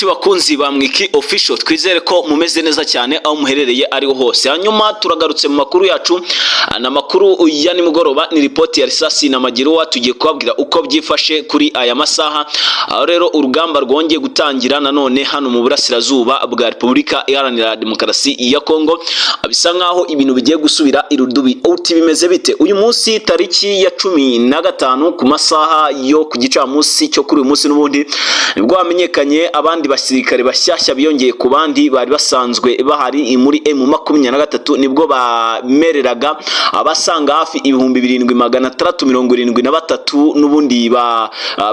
Bakunzi ba Mwiki Official, twizere ko mumeze neza cyane aho muherereye ariho hose. Hanyuma turagarutse mu makuru yacu, na makuru ya nimugoroba ni report ya risasi na Magiruwa. Tugiye kubabwira uko byifashe kuri aya masaha. Aho rero urugamba rwongeye gutangira nanone hano mu burasirazuba bwa Repubulika Iharanira Demokarasi ya Kongo. Bisa nkaho ibintu bigiye gusubira irudubi. Uti bimeze bite? Uyu munsi tariki ya 15 ku masaha yo ku gicamunsi cyo kuri uyu munsi n'ubundi nibwo hamenyekanye abandi basirikare bashyashya biyongeye ku bandi bari basanzwe bahari muri M23. Nibwo bamereraga abasanga hafi 2673 n'ubundi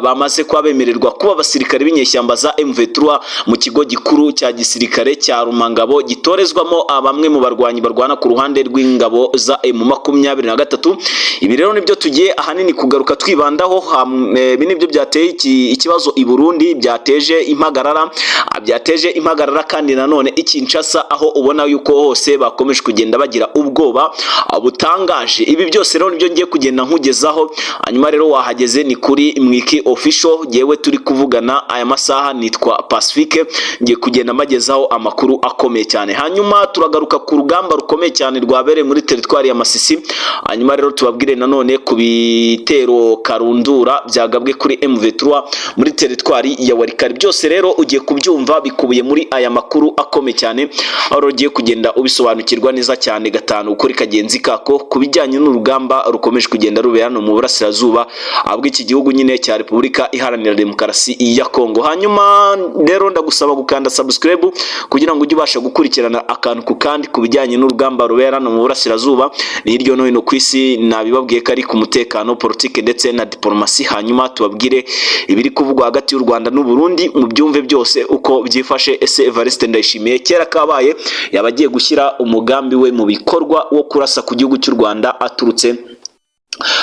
bamaze kwa bemererwa kuba abasirikare b'inyeshyamba za M23 mu kigo gikuru cya gisirikare cya Rumangabo gitorezwamo bamwe mu barwanyi barwana ku ruhande rw'ingabo za M23. Ibi rero nibyo tugiye ahanini kugaruka twibandaho. Ibi nibyo byateye ikibazo i Burundi, byateje impagarara kandi nanone Kinshasa, aho ubona yuko hose bakomeje kugenda bagira ubwoba butangaje. Ibi byose rero nibyo ngiye kugenda nkugezaho. Hanyuma rero wahageze ni kuri Mwiki Official, yewe turi kuvugana aya masaha nitwa Pacifique, ngiye kugenda magezaho amakuru akomeye cyane. Hanyuma turagaruka ku rugamba rukomeye cyane rwabereye muri teritwari ya Masisi. Hanyuma rero tubabwire nanone ku bitero karundura byagabwe kuri M23 muri teritwari ya Warikari. Byose rero ugiye kubyumva bikubiye muri aya makuru akomeye cyane, aho ugiye kugenda ubisobanukirwa neza cyane gatanu ukuri kagenzi kako kubijyanye n'urugamba rukomeje kugenda rubera no mu burasirazuba bw'iki gihugu nyine cya Repubulika Iharanira Demokarasi ya Kongo. Hanyuma rero ndagusaba gukanda subscribe kugira ngo ujye ubasha gukurikirana akantu ku kandi kubijyanye n'urugamba rubera no mu burasirazuba n'iryo no hino ku isi. Nabibabwiye ko ari ku mutekano, politike ndetse na diplomasi. Hanyuma tubabwire ibiri kuvugwa hagati y'u Rwanda n'u Burundi, mu byumve byose uko byifashe. Ese Evariste Ndayishimiye kera kabaye yabagiye gushyira umugambi we mu bikorwa wo kurasa ku gihugu cy'u Rwanda aturutse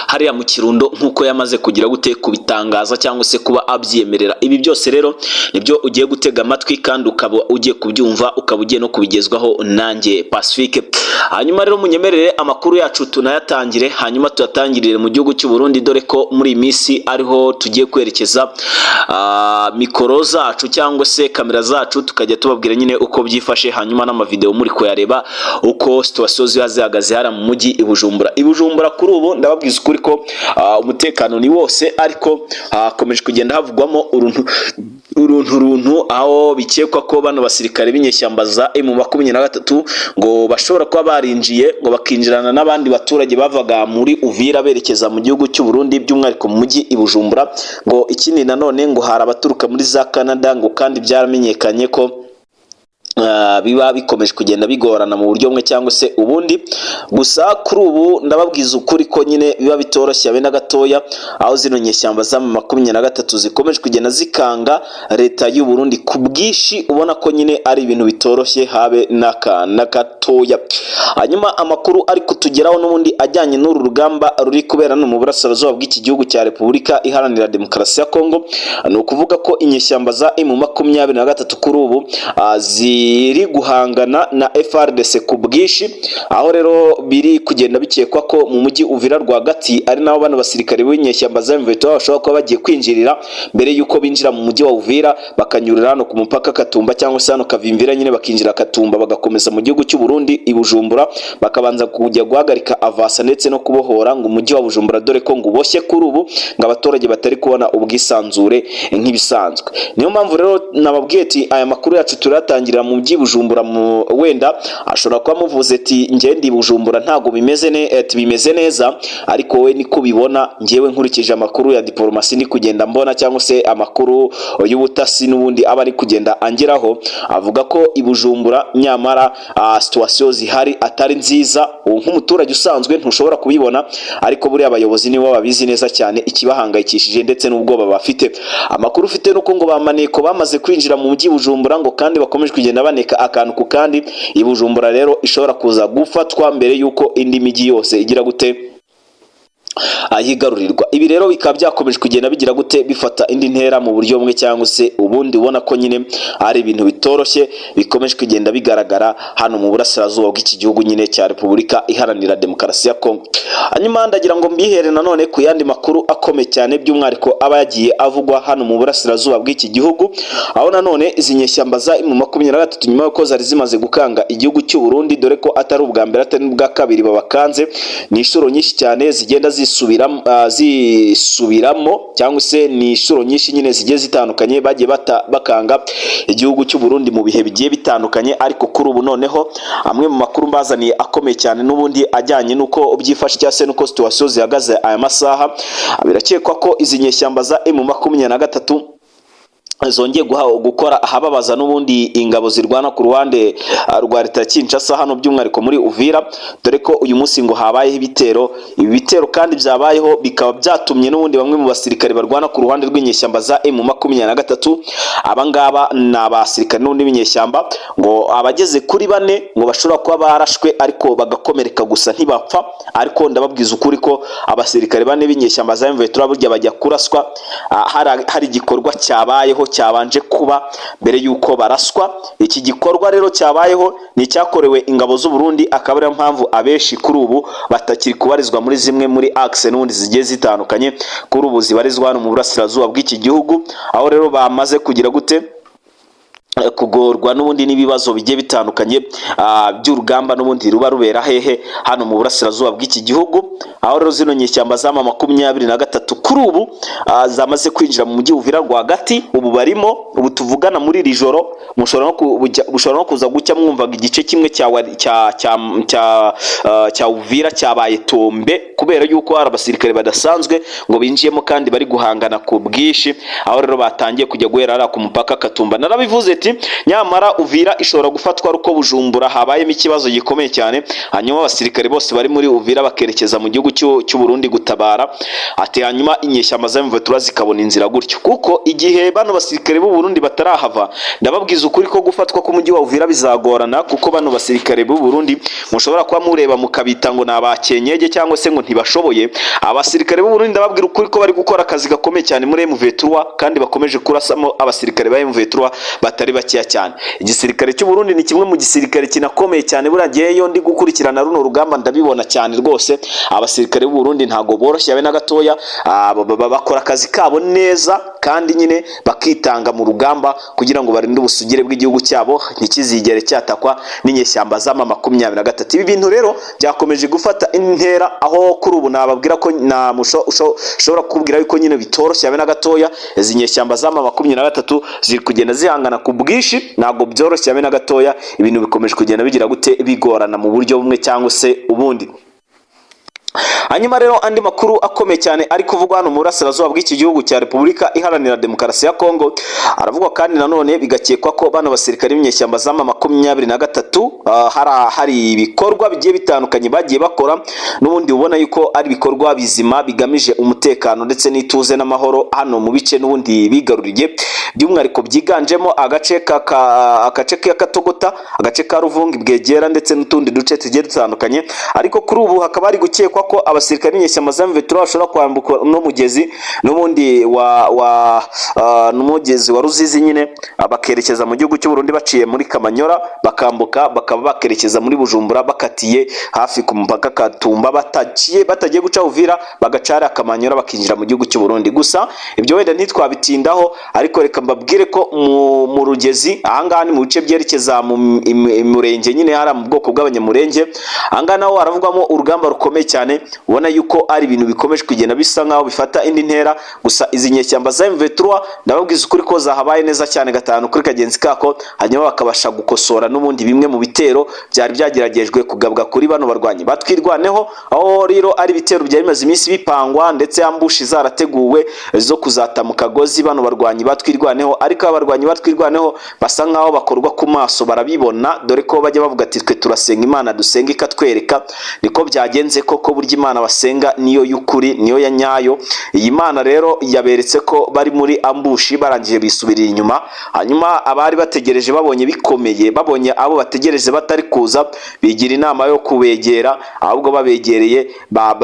hariya mu Kirundo nkuko yamaze kugira gute kubitangaza cyangwa se kuba abyemerera. Ibi byose rero nibyo ugiye gutega amatwi kandi ukaba ugiye kubyumva, ukaba ugiye no kubigezwaho nanjye Pacifique. Hanyuma rero munyemerere amakuru yacu tunayatangire, hanyuma tuyatangirire mu gihugu cy'u Burundi, dore ko muri iyi minsi ariho tugiye kwerekeza mikoro zacu cyangwa se kamera zacu, tukajya tubabwira nyine uko byifashe, hanyuma n'amavideo muri kuyareba uko situation zihagaze hara mu mujyi i Bujumbura. Kuri ubu ndababwiza ukuri ko umutekano ni wose, ariko hakomeje kugenda havugwamo uruntu aho bikekwa ko bano basirikare b'inyeshyamba za M23 ngo bashobora kuba barinjiye ngo bakinjirana n'abandi baturage bavaga muri Uvira berekeza mu gihugu cy'u Burundi, by'umwihariko mu mujyi i Bujumbura. Ngo ikindi nanone ngo hari abaturuka muri za Canada, ngo kandi byaramenyekanye ko biba bikomeje kugenda bigorana mu buryo bumwe cyangwa se ubundi. Gusa kuri ubu ndababwiza ukuri ko nyine biba bitoroshye habe na gatoya, aho zino nyeshyamba za M23 zikomeje kugenda zikanga leta y'u Burundi ku bwishi, ubona ko nyine ari ibintu bitoroshye habe na gatoya. Hanyuma amakuru ari kutugeraho n'ubundi ajyanye n'uru rugamba ruri kubera no mu burasirazuba bw'iki gihugu cya Repubulika Iharanira Demokarasi ya Kongo, ni ukuvuga ko inyeshyamba za M23 kuri ubu ziri guhangana na FRDC ku bwishi, aho rero biri kugenda bikekwa ko mu mujyi Uvira rwagati ari naho bano basirikare b'inyeshyamba za M23 bashobora kuba bagiye kwinjirira mbere yuko binjira mu mujyi wa Uvira, bakanyurira hano ku mupaka Katumba cyangwa se hano Kavimvira nyine bakinjira Katumba bagakomeza mu gihugu cy'u Burundi i Bujumbura, bakabanza kujya guhagarika avasa ndetse no kubohora ngo umujyi wa Bujumbura, dore ko ngo uboshye kuri ubu ngo abaturage batari kubona ubwisanzure nk'ibisanzwe. Niyo mpamvu rero nababwiye ati aya makuru yacu turatangira mu mujyi Bujumbura. Wenda ashobora kuba muvuze ati ngende Bujumbura ntago bimeze neza, ariko we niko bibona. Ngewe nkurikije amakuru ya diplomasi ni kugenda mbona, cyangwa se amakuru y'ubutasi n'ubundi aba ari kugenda angeraho, avuga ko i Bujumbura nyamara situation zihari atari nziza. Nk'umuturage usanzwe ntushobora kubibona, ariko buri abayobozi nibo babizi neza cyane ikibahangayikishije ndetse n'ubwoba bafite. Amakuru ufite nuko ngo bamaneko bamaze kwinjira mu mujyi Bujumbura, ngo kandi bakomeje kugenda baneka akantu ku kandi. i Bujumbura rero ishobora kuza gufatwa mbere yuko indi miji yose igira gute yigarurirwa. Ibi rero bikaba byakomeje kugenda bigira gute bifata indi ntera mu buryo bumwe cyangwa se ubundi, ubona ko nyine ari ibintu bitoroshye bikomeje kugenda bigaragara hano mu burasirazuba bw'iki gihugu nyine cya Repubulika Iharanira Demokarasi ya Kongo. Hanyuma ndagira ngo mbihere nanone ku yandi makuru akomeye cyane by'umwihariko aba yagiye avugwa hano mu burasirazuba bw'iki gihugu, aho nanone izi nyeshyamba za M23 nyuma y'uko zari zimaze gukanga igihugu cy'u Burundi, dore ko atari ubwa mbere atari n'ubwa kabiri babakanze, ni inshuro nyinshi cyane zigenda zisubiramo cyangwa se ni inshuro nyinshi nyine zigiye zitandukanye bagiye bakanga igihugu cy'u Burundi mu bihe bigiye bitandukanye. Ariko kuri ubu noneho amwe mu makuru mbazaniye akomeye cyane n'ubundi ajyanye nuko byifashe cyangwa se nuko situation zihagaze aya masaha, birakekwa ko izi nyeshyamba za M23 zongeye gukora ahababaza n'ubundi ingabo zirwana ku ruhande rwa leta ya Kinshasa hano by'umwihariko muri Uvira, dore ko uyu munsi ngo habayeho ibitero. Ibi bitero kandi byabayeho bikaba byatumye n'ubundi bamwe mu basirikare barwana ku ruhande rw'inyeshyamba za M23, abangaba ni abasirikare n'ubundi b'inyeshyamba, ngo abageze kuri 4 ngo bashobora kuba barashwe ariko bagakomereka gusa ntibapfa. Ariko ndababwiza ukuri ko abasirikare 4 b'inyeshyamba za M23 burya bajya kuraswa hari igikorwa cyabayeho cyabanje kuba mbere yuko baraswa. Iki gikorwa rero cyabayeho ni cyakorewe ingabo z'u Burundi, akaba ariyo mpamvu abeshi kuri ubu batakiri kubarizwa muri zimwe muri axe n'ubundi zigiye zitandukanye, kuri ubu zibarizwa hano mu burasirazuba bw'iki gihugu, aho rero bamaze kugira gute kugorwa n'ubundi n'ibibazo bigiye bitandukanye by'urugamba n'ubundi ruba rubera hehe hano mu burasirazuba bw'iki gihugu. Aho rero zino nyeshyamba za M23 kuri ubu zamaze kwinjira mu mujyi Uvira rwagati, ubu barimo, ubu tuvugana muri iri joro mushobora no kuza gucya mwumvaga igice kimwe cya Uvira cyabaye tombe, kubera yuko hari abasirikare badasanzwe ngo binjiyemo kandi bari guhangana ku bwishi. Aho rero batangiye kujya guhera ku mupaka Katumba. Narabivuze nyamara Uvira ishobora gufatwa uko Bujumbura habayemo ikibazo gikomeye cyane, hanyuma abasirikare bose bari muri Uvira bakerekeza mu gihugu cy'u Burundi gutabara, ati hanyuma inyeshyamba za M23 zikabona inzira gutyo. Kuko igihe bano basirikare b'u Burundi batarahava, ndababwiza ukuri ko gufatwa ku mujyi wa Uvira bizagorana, kuko bano basirikare b'u Burundi mushobora kuba mureba mukabita ngo nabakenyege cyangwa se ngo ntibashoboye. Abasirikare b'u Burundi ndababwira ukuri ko bari gukora akazi gakomeye cyane muri M23 kandi bakomeje kurasamo abasirikare ba M23 batari bakiya cyane. Igisirikare cy'u Burundi ni kimwe mu gisirikare kinakomeye cyane, buragiye yo ndi gukurikirana runo rugamba ndabibona cyane rwose. Abasirikare b'u Burundi ntago boroshye abe na gatoya, bakora akazi kabo neza kandi nyine bakitanga mu rugamba kugira ngo barinde ubusugire bw'igihugu cyabo ntikizigere cyatakwa n'inyeshyamba za M23. Ibi bintu rero byakomeje gufata intera, aho kuri ubu nababwira ko ushobora kubwira yuko nyine bitoroshye abe na gatoya. Izi nyeshyamba za M23 ziri kugenda zihangana ku bwishi, ntago byoroshye abe na gatoya. Ibintu bikomeje kugenda bigira gute bigorana mu buryo bumwe cyangwa se ubundi. Hanyuma rero andi makuru akomeye cyane ari kuvugwa hano mu burasirazuba bw'iki gihugu cya Repubulika Iharanira Demokarasi ya Kongo, aravugwa kandi nanone bigakekwa ko bano basirikare b'inyeshyamba za M23 hari ibikorwa bigiye bitandukanye bagiye bakora, n'ubundi ubona yuko ari ibikorwa bizima bigamije umutekano ndetse n'ituze n'amahoro hano mu bice n'ubundi bigaruriye, by'umwihariko byiganjemo agace k'Akatogota, agace ka Ruvungi, Bwegera ndetse n'utundi duce tugiye dutandukanye. Ariko kuri ubu hakaba ari gukekwa ko abasirikare b'inyeshyamba za M23 bashobora kwambuka no mugezi n'ubundi n'umugezi wa Ruzizi nyine bakerekeza mu gihugu cy'u Burundi baciye muri Kamanyora, bakambuka bakaba bakerekeza muri Bujumbura bakatiye hafi ku mupaka Katumba, batagiye guca Uvira bagacara Kamanyora bakinjira mu gihugu cy'u Burundi. Gusa ibyo wenda ntitwabitindaho, ariko reka mbabwire ko mu Rugezi ahangaha ni mu bice byerekeza mu murenge nyine hari mu bwoko bw'abanyamurenge, ahangaha naho haravugwamo urugamba rukomeye cyane, ubona yuko ari ibintu bikomeje kugenda bisa nkaho bifata indi ntera. Gusa izi nyeshyamba za M23 ndababwiza ukuri ko zahabaye neza cyane gatanu kuri kagenzi kako, hanyuma bakabasha gukosora n'ubundi bimwe mu bitero byari byageragejwe kugabwa kuri bano barwanyi batwirwaneho. Aho rero ari bitero byari bimaze iminsi bipangwa ndetse ambushi zarateguwe zo kuzata mu kagozi bano barwanyi batwirwaneho, ariko abarwanyi batwirwaneho basa nkaho bakorwa ku maso barabibona, dore ko bajya bavuga ati twe turasenga Imana dusenga ikatwereka. Niko byagenze koko burya Imana basenga niyo y'ukuri, niyo ya nyayo. Iyi Mana rero yaberetse ko bari muri ambushi, barangije bisubirira inyuma. Hanyuma abari bategereje babonye bikomeye, babonye abo bategereje batari kuza, bigira inama yo kubegera, ahubwo babegereye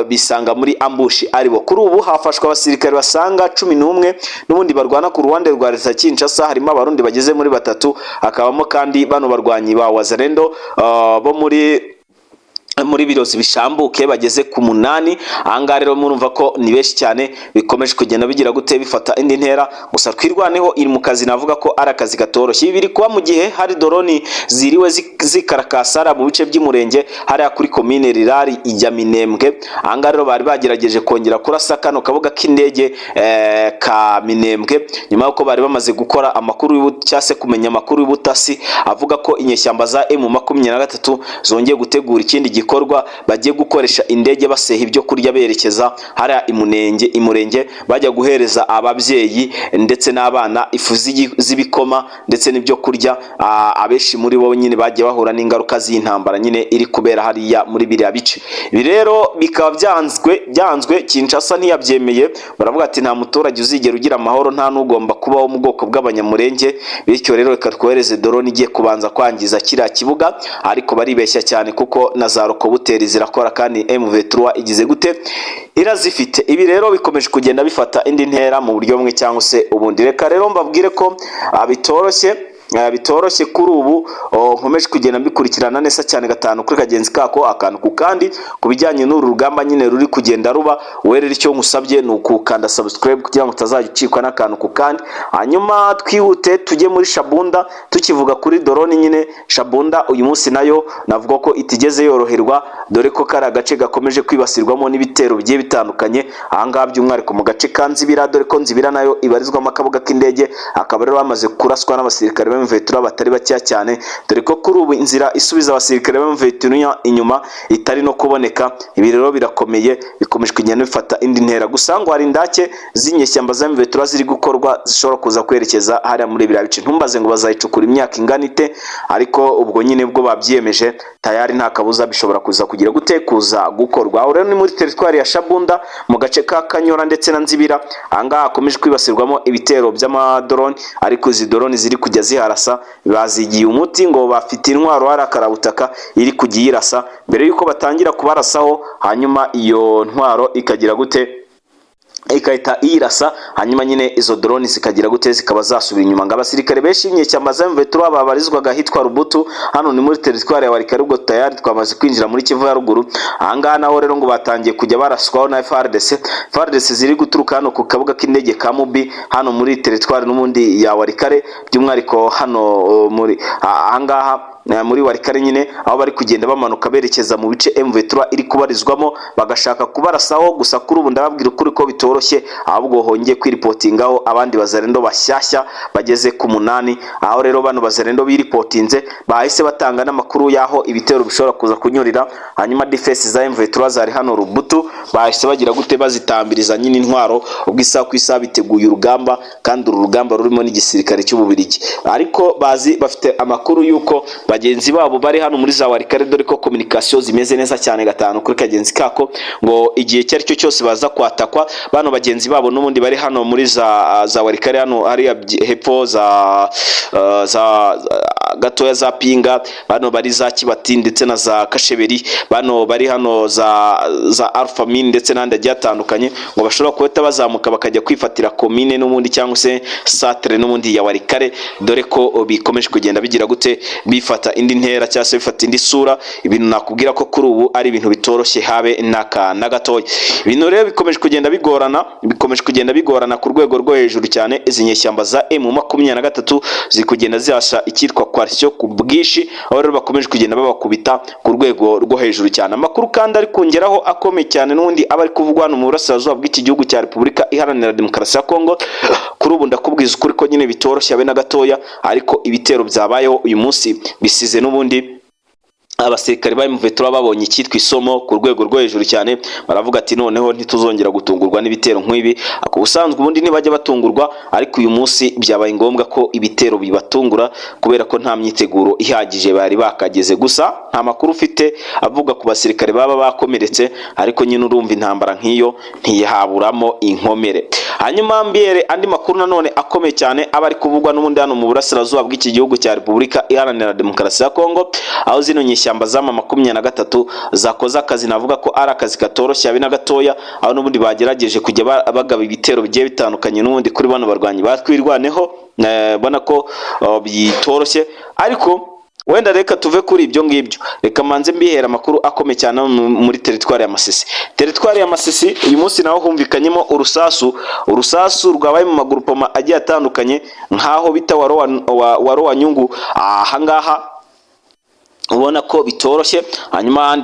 bisanga muri ambushi aribo. Kuri ubu hafashwe abasirikare basanga 11 n'ubundi barwana ku ruhande rwa leta Kinshasa, harimo abarundi bageze muri 3, hakabamo kandi bano barwanyi ba Wazalendo bo muri birozi bishambuke bageze ku 8. Ahangaha rero murumva ko ni benshi cyane, bikomeje kugenda bigira gute bifata indi ntera. Gusa twirwaneho iri mu kazi, navuga ko ari akazi gatoroshye. Biri kuba mu gihe hari drone ziriwe zikarakasara mu bice by'umurenge hariya kuri komine Rirari ijya Minembwe. Ahangaha rero bari bagerageje kongera kurasa kano kabuga k'indege ka Minembwe, nyuma yuko bari bamaze gukora amakuru cyase kumenya amakuru y'ubutasi avuga ko inyeshyamba za M23 zongeye gutegura ikindi gikorwa, bagiye gukoresha indege baseha ibyo kurya berekeza hariya imurenge bajya guhereza ababyeyi ndetse n'abana ifu z'ibikoma ndetse n'ibyo kurya. Abeshi muri bo nyine bagiye bahura n'ingaruka z'intambara nyine iri kubera hariya muri biriya bice. Ibi rero bikaba byanzwe Kinshasa ntiyabyemeye, baravuga ati nta muturage uzigera ugira amahoro, nta n'ugomba kubaho mu bwoko bw'abanyamurenge. Bityo rero reka twohereze drone igiye kubanza kwangiza kiriya kibuga, ariko baribeshya cyane kuko na za rokobuteri zirakora kandi M23 igize gute irazifite. Ibi rero bikomeje kugenda bifata indi ntera mu buryo bumwe cyangwa se ubundi. Reka rero mbabwire ko bitoroshye kuri ubu, nkomeje kugenda mbikurikirana neza cyane gatanu kuri kagenzi kako akantu ku kandi ku bijyanye n'uru rugamba nyine ruri kugenda ruba. Werera icyo nkusabye ni ukukanda subscribe kugira ngo utazajya ucikwa n'akantu ku kandi. Hanyuma twihute tujye muri Shabunda. Tukivuga kuri drone nyine, Shabunda uyu munsi nayo navuga ko itigeze yoroherwa, dore ko kari agace gakomeje kwibasirwamo n'ibitero bigiye bitandukanye. Ahangaha by'umwihariko mu gace ka Nzibira, dore ko Nzibira nayo ibarizwamo akabuga k'indege, akaba rero bamaze kuraswa n'abasirikare M23 batari bakeya cyane, dore ko kuri ubu inzira isubiza abasirikare M23 inyuma itari no kuboneka. Ibi rero birakomeye, bikomeje kugenda bifata indi ntera. Gusa ngo hari indake z'inyeshyamba za M23 ziri gukorwa zishobora kuza kwerekeza hariya muri biriya bice. Ntumbaze ngo bazayicukura imyaka inganite, ariko ubwo nyine bwo babyiyemeje tayari nta kabuza bishobora kuza kugira gutekuza gukorwa. Aho rero ni muri teritwari ya Shabunda mu gace ka Kanyora ndetse na Nzibira. Ahangaha hakomeje kwibasirwamo ibitero by'amadrone, ariko izi drone ziri kujya ziharasa bazigiye umuti ngo bafite intwaro harakarabutaka iri kujya yirasa mbere yuko batangira kubarasaho, hanyuma iyo ntwaro ikagira gute ikahita irasa, hanyuma nyine izo drone zikagira gute zikaba zasubira inyuma. Ngo abasirikare benshi inyeshyamba za M23 babarizwaga hitwa Rubutu, hano ni muri teritwari ya Walikare, ubwo tayari twamaze kwinjira muri Kivu ya ruguru. Ahangaha naho rero ngo batangiye kujya baraswaho na FARDC ziri guturuka hano ku kabuga k'indege ka Mubi, hano muri teritwari n'umundi ya Walikare, by'umwihariko hano muri ahangaha muri Walikare nyine, aho bari kugenda bamanuka berekeza mu bice M23 iri kubarizwamo, bagashaka kubarasaho. Gusa kuri ubu ndababwira ukuri ko bitoroshye, ahubwo hongeye kwiripotingaho abandi bazalendo bashyashya bageze ku 8. Aho rero bano bazalendo biripotinze bahise batanga n'amakuru yaho ibitero bishobora kuza kunyurira. Hanyuma defense za M23 zari hano Rubutu bahise bagira gute bazitambiriza nyine intwaro, ubwo isaha ku isaha biteguye urugamba, kandi uru rugamba rurimo n'igisirikare cy'Ububirigi. Ariko bafite amakuru yuko bagenzi babo bari hano muri za Walikare, dore ko communication zimeze neza cyane gatanu kuri kagenzi kako, ngo igihe cyari cyo cyose baza kwatakwa bano bagenzi babo n'ubundi bari hano muri za Walikare, hano hari hepfo za gatoya za Pinga, bano bari za Kibati ndetse na za Kasheberi, bano bari hano za Alpha Mine ndetse n'andi agiye atandukanye, ngo bashobora kuhita bazamuka bakajya kwifatira komine n'ubundi cyangwa se Satre n'ubundi ya Walikare, dore ko bikomeje kugenda bigira gute bifata indi ntera cyangwa se bifata indi sura. Ibintu nakubwira ko kuri ubu ari ibintu bitoroshye habe na gatoya. Ibintu rero bikomeje kugenda bigorana ku rwego rwo hejuru cyane. Izi nyeshyamba za M23 ziri kugenda zihasha ikitwa coalition ku bwishi, aho rero bakomeje kugenda babakubita ku rwego rwo hejuru cyane. Amakuru kandi ari kongeraho akomeye cyane n'undi abari kuvugwa hano mu burasirazuba bw'iki gihugu cya Repubulika Iharanira Demokarasi ya Kongo. Kuri ubu ndakubwiza ukuri ko nyine bitoroshye habe na gatoya, ariko ibitero byabayeho uyu munsi bisize n'ubundi abasirikare ba M23 babonye icyitwa isomo ku rwego rwo hejuru cyane, baravuga ati noneho ntituzongera gutungurwa n'ibitero nk'ibi. Ako ubusanzwe ubundi ntibajya batungurwa, ariko uyu munsi byabaye ngombwa ko ibitero bibatungura kubera ko nta myiteguro ihagije bari bakageze. Gusa nta makuru ufite avuga ku basirikare baba bakomeretse, ariko nyine urumva intambara nk'iyo ntiyahaburamo inkomere. Hanyuma mbere andi makuru nanone akomeye cyane aba ari kuvugwa n'ubundi hano mu burasirazuba bw'iki gihugu cya Repubulika Iharanira Demokarasi ya Kongo, aho zino nyishyamba zama 23 zakoze akazi navuga ko ari akazi katoroshye abi na gatoya, aho n'ubundi bagerageje kujya bagaba ibitero bigiye bitandukanye n'ubundi kuri bano barwanyi batwirwaneho. Bona ko bitoroshye, ariko wenda reka tuve kuri ibyo ngibyo, reka manze mbihera amakuru akomeye cyane muri teritwari ya Masisi. Teritwari ya Masisi uyu munsi naho humvikanyemo urusasu rwabaye mu magurupoma agiye atandukanye, nkaho bita Warowa Nyungu. Ahangaha ubona ko bitoroshye. Hanyuma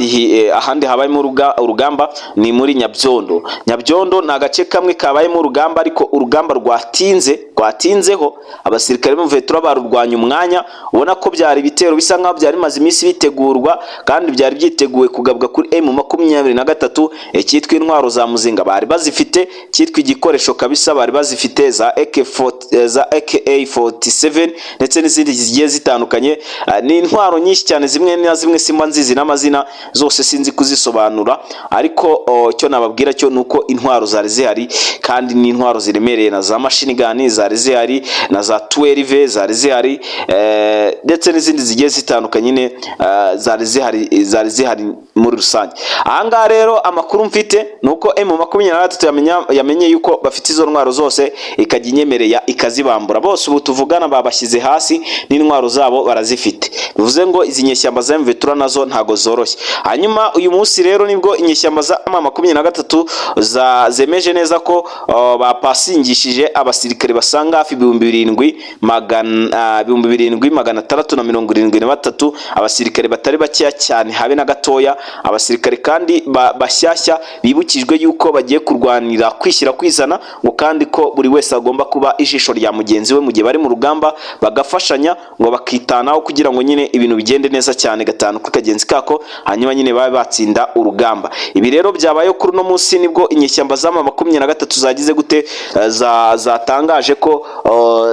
ahandi habayemo urugamba ni muri Nyabyondo. Nyabyondo ni agace kamwe kabayemo urugamba, ariko urugamba rwatinzeho abasirikare b'M23 barurwanya umwanya. Ubona ko byari bitero bisa nkaho byari maze iminsi bitegurwa, kandi byari byiteguwe kugabwa kuri M23. Cyitwa intwaro za muzinga bari bazifite, cyitwa igikoresho kabisa bari bazifite za AK47 ndetse n'izindi zigiye zitandukanye. Ni intwaro nyinshi cyane, zimwe na zimwe simba nzizi n'amazina zose sinzi kuzisobanura, ariko cyo nababwira cyo nuko intwaro zari zihari, kandi ni intwaro ziremereye, na za machine gun zari zihari, na za 12 zari zihari, ndetse n'izindi zigiye zitandukanye nyine zari zihari muri rusange. Ahangaha rero amakuru mfite nuko M23 yamenye yuko bafite izo ntwaro zose, ikajya inyemereye ikazibambura. Bose ubu tuvugana babashyize hasi n'intwaro zabo barazifite, bivuze ngo izi nyeshyamba za M23 nazo ntago zoroshye. Hanyuma uyu munsi rero nibwo inyeshyamba za M23 zemeje neza ko bapasingishije abasirikare basanga hafi 7,673 abasirikare batari bakeya cyane habe na gatoya. Abasirikare kandi bashyashya bibukijwe yuko bagiye kurwanira kwishyira kwizana, ngo kandi ko buri wese agomba kuba ijisho rya mugenzi we mu gihe bari mu rugamba, bagafashanya ngo bakitanaho kugira ngo nyine ibintu bigende neza cyane gatanu ku kagenzi kako, hanyuma nyine babe batsinda urugamba. Ibi rero byabaye kuri no munsi nibwo inyeshyamba za M23 zagize gute zatangaje ko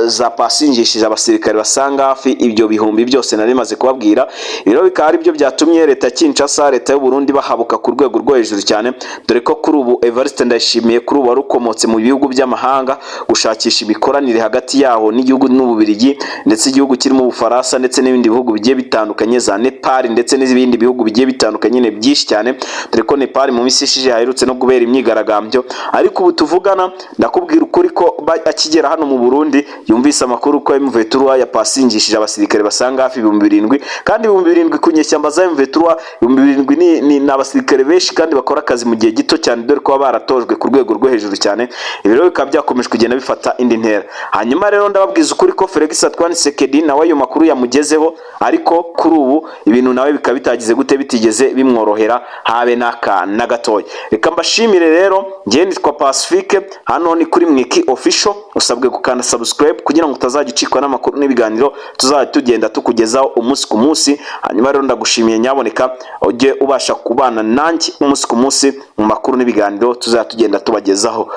zapasingishije abasirikare basanga hafi ibyo bihumbi byose nari maze kubabwira. Rero bikaba ari byo byatumye leta ya Kinshasa, leta y'u Burundi bahabuka ku rwego rwo hejuru cyane, dore ko kuri ubu Evariste Ndayishimiye kuri ubu warukomotse mu bihugu by'amahanga gushakisha imikoranire hagati yaho n'igihugu n'Ububirigi, ndetse igihugu kirimo Ubufaransa ndetse n'ibindi bihugu bigiye bitandukanye za Nepal ndetse n'ibindi bihugu bigiye bitandukanye byinshi cyane, dore ko Nepal mu minsi ishije haherutse no kubera imyigaragambyo. Ariko ubu tuvugana ndakubwira ukuri ko akigera hano mu Burundi yumvise amakuru ko M23 yapasingishije abasirikare basanga hafi 7,000, kandi 7,000 ku nyeshyamba za M23 7,000 ni abasirikare benshi kandi bakora akazi mu gihe gito cyane, dore ko baratojwe ku rwego rwo hejuru cyane. Ibi rero bikaba byakomeje kugenda bifata indi ntera. Hanyuma rero ndababwiza ukuri ko Felix Antoine Tshisekedi nawe ayo makuru yamugezeho, ariko kuri ubu ibintu nawe bikaba bitagize gute bitigeze bimworohera habe na gatoya. Reka mbashimire rero, ngiye nitwa Pacifique, hano ni kuri Mwiki Official. Usabwe gukanda subscribe kugira ngo utazagicikwa n'amakuru n'ibiganiro tuzajya tugenda tukugezaho umunsi ku munsi. Hanyuma rero ndagushimiye, nyaboneka ujye ubasha kubana nanjye umunsi ku munsi mu makuru n'ibiganiro tuzajya tugenda tubagezaho.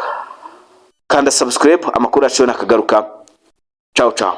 Kanda subscribe, amakuru yacu nakagaruka. Ciao ciao.